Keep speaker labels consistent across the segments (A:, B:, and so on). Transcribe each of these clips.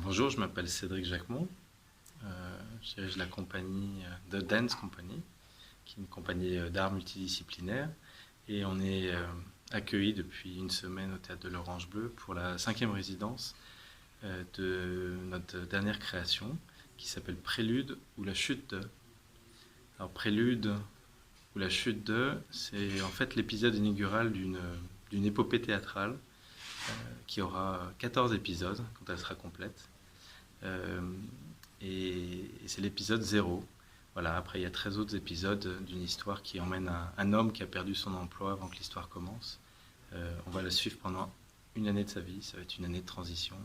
A: Bonjour, je m'appelle Cédric Jacquemont. Je dirige la compagnie The Dance Company, qui est une compagnie d'art multidisciplinaire. Et on est accueilli depuis une semaine au Théâtre de l'Orange Bleu pour la 5e résidence de notre dernière création, qui s'appelle Prélude ou la chute de. Alors Prélude ou la chute de, c'est en fait l'épisode inaugural d'une épopée théâtrale qui aura 14 épisodes quand elle sera complète. Euh, et c'est l'épisode 0. Voilà, après, il y a 13 autres épisodes d'une histoire qui emmène un homme qui a perdu son emploi avant que l'histoire commence. On va la suivre pendant une année de sa vie, ça va être une année de transition.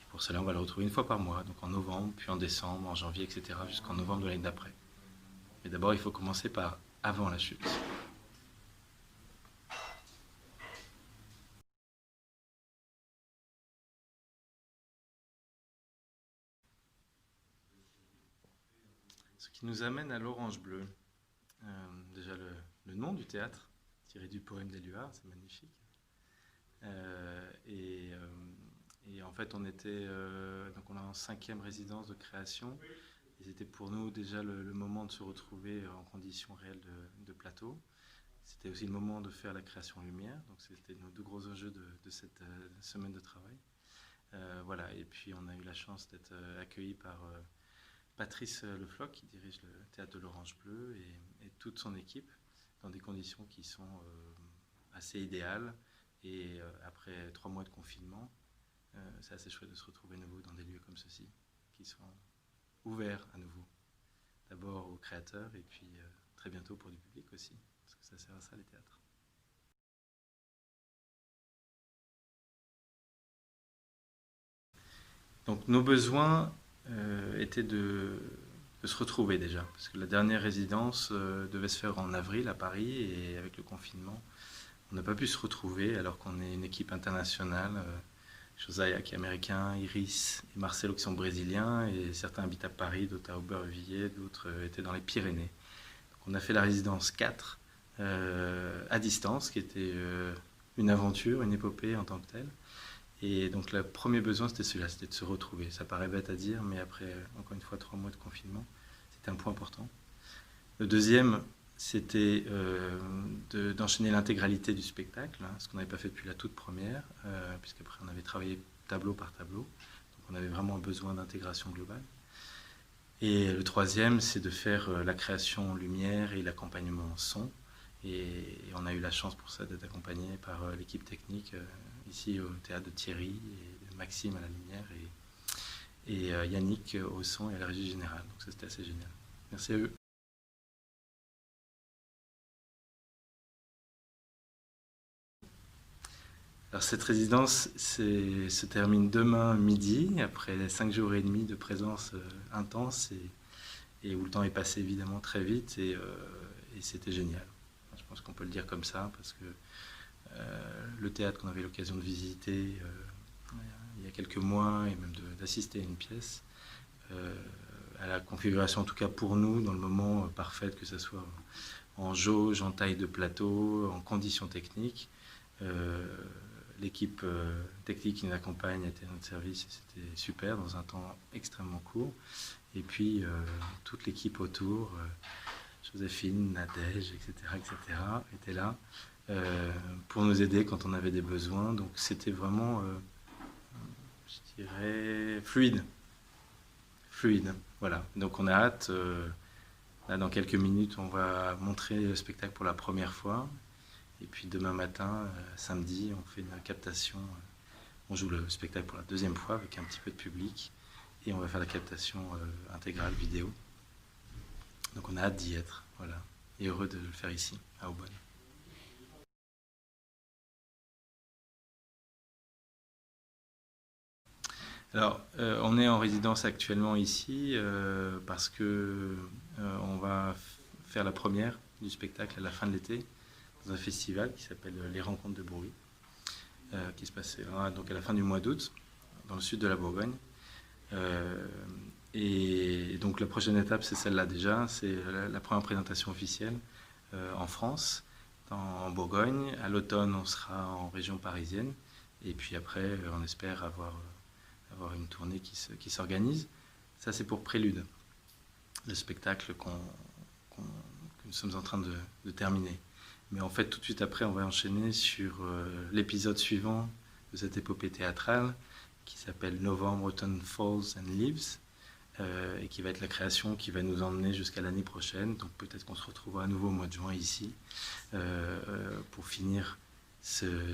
A: Et pour cela, on va le retrouver une fois par mois, donc en novembre, puis en décembre, en janvier, etc., jusqu'en novembre de l'année d'après. Mais d'abord, il faut commencer par avant la chute. Ce qui nous amène à l'Orange Bleu. Déjà le nom du théâtre, tiré du poème d'Éluard, c'est magnifique. Euh, et, euh, et en fait, donc on est en 5e résidence de création. Et c'était pour nous déjà le moment de se retrouver en conditions réelles de plateau. C'était aussi le moment de faire la création lumière. Donc c'était nos deux gros enjeux de cette semaine de travail. Voilà. Et puis on a eu la chance d'être accueillis par Patrice Lefloc, qui dirige le théâtre de l'Orange Bleu, et toute son équipe, dans des conditions qui sont assez idéales. Et après 3 mois de confinement, c'est assez chouette de se retrouver à nouveau dans des lieux comme ceci, qui sont ouverts à nouveau. D'abord aux créateurs et puis très bientôt pour du public aussi, parce que ça sert à ça les théâtres. Donc nos besoins étaient de se retrouver déjà, parce que la dernière résidence devait se faire en avril à Paris, et avec le confinement, on n'a pas pu se retrouver alors qu'on est une équipe internationale. Josiah qui est américain, Iris et Marcelo qui sont brésiliens, et certains habitent à Paris, d'autres à Aubervilliers, d'autres étaient dans les Pyrénées. Donc on a fait la résidence 4 à distance, qui était une aventure, une épopée en tant que telle. Et donc le premier besoin c'était celui-là, c'était de se retrouver. Ça paraît bête à dire, mais après encore une fois 3 mois de confinement, c'était un point important. Le deuxième, c'était d'enchaîner l'intégralité du spectacle, hein, ce qu'on n'avait pas fait depuis la toute première, puisqu'après on avait travaillé tableau par tableau, donc on avait vraiment besoin d'intégration globale. Et le troisième, c'est de faire la création en lumière et l'accompagnement en son. Et on a eu la chance pour ça d'être accompagné par l'équipe technique ici au théâtre de Thierry, et de Maxime à la lumière, et Yannick au son et à la régie générale. Donc ça c'était assez génial. Merci à eux. Alors cette résidence se termine demain midi, après 5 jours et demi de présence intense, et où le temps est passé évidemment très vite, et c'était génial. Je pense qu'on peut le dire comme ça, parce que le théâtre qu'on avait l'occasion de visiter il y a quelques mois, et même d'assister à une pièce, à la configuration en tout cas pour nous, dans le moment parfait, que ce soit en jauge, en taille de plateau, en conditions techniques. L'équipe technique qui nous accompagne était à notre service, et c'était super dans un temps extrêmement court. Et puis toute l'équipe autour, Joséphine, Nadège, etc., etc., était là pour nous aider quand on avait des besoins. Donc c'était vraiment, je dirais, fluide. Fluide, voilà. Donc on a hâte. Là, dans quelques minutes, on va montrer le spectacle pour la première fois. Et puis demain matin, samedi, on fait une captation. On joue le spectacle pour la deuxième fois avec un petit peu de public. Et on va faire la captation intégrale vidéo. Donc on a hâte d'y être, voilà. Et heureux de le faire ici, à Aubonne. Alors, on est en résidence actuellement ici parce que on va faire la première du spectacle à la fin de l'été dans un festival qui s'appelle Les Rencontres de Bruy, qui se passera donc à la fin du mois d'août dans le sud de la Bourgogne. Et donc la prochaine étape, c'est celle-là déjà, c'est la première présentation officielle en France, en Bourgogne. À l'automne, on sera en région parisienne, et puis après, on espère avoir avoir une tournée qui s'organise. Ça, c'est pour Prélude, le spectacle que nous sommes en train de terminer. Mais en fait, tout de suite après, on va enchaîner sur l'épisode suivant de cette épopée théâtrale qui s'appelle November, Autumn, Falls and Leaves, et qui va être la création qui va nous emmener jusqu'à l'année prochaine. Donc peut-être qu'on se retrouvera à nouveau au mois de juin ici pour finir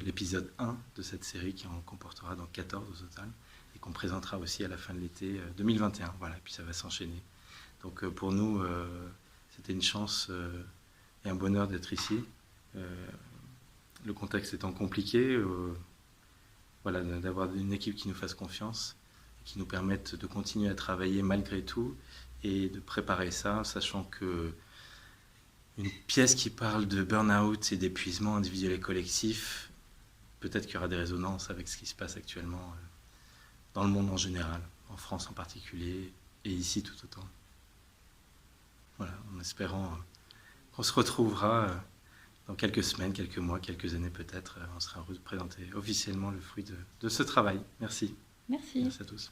A: l'épisode 1 de cette série qui en comportera donc 14 au total et qu'on présentera aussi à la fin de l'été 2021. Voilà, et puis ça va s'enchaîner. Donc pour nous, c'était une chance et un bonheur d'être ici. Le contexte étant compliqué, voilà, d'avoir une équipe qui nous fasse confiance, qui nous permette de continuer à travailler malgré tout et de préparer ça, sachant que une pièce qui parle de burn-out et d'épuisement individuel et collectif, peut-être qu'il y aura des résonances avec ce qui se passe actuellement dans le monde en général, en France en particulier, et ici tout autant. Voilà, en espérant qu'on se retrouvera dans quelques semaines, quelques mois, quelques années peut-être. On sera heureux de présenter officiellement le fruit de ce travail. Merci.
B: Merci.
A: Merci à tous.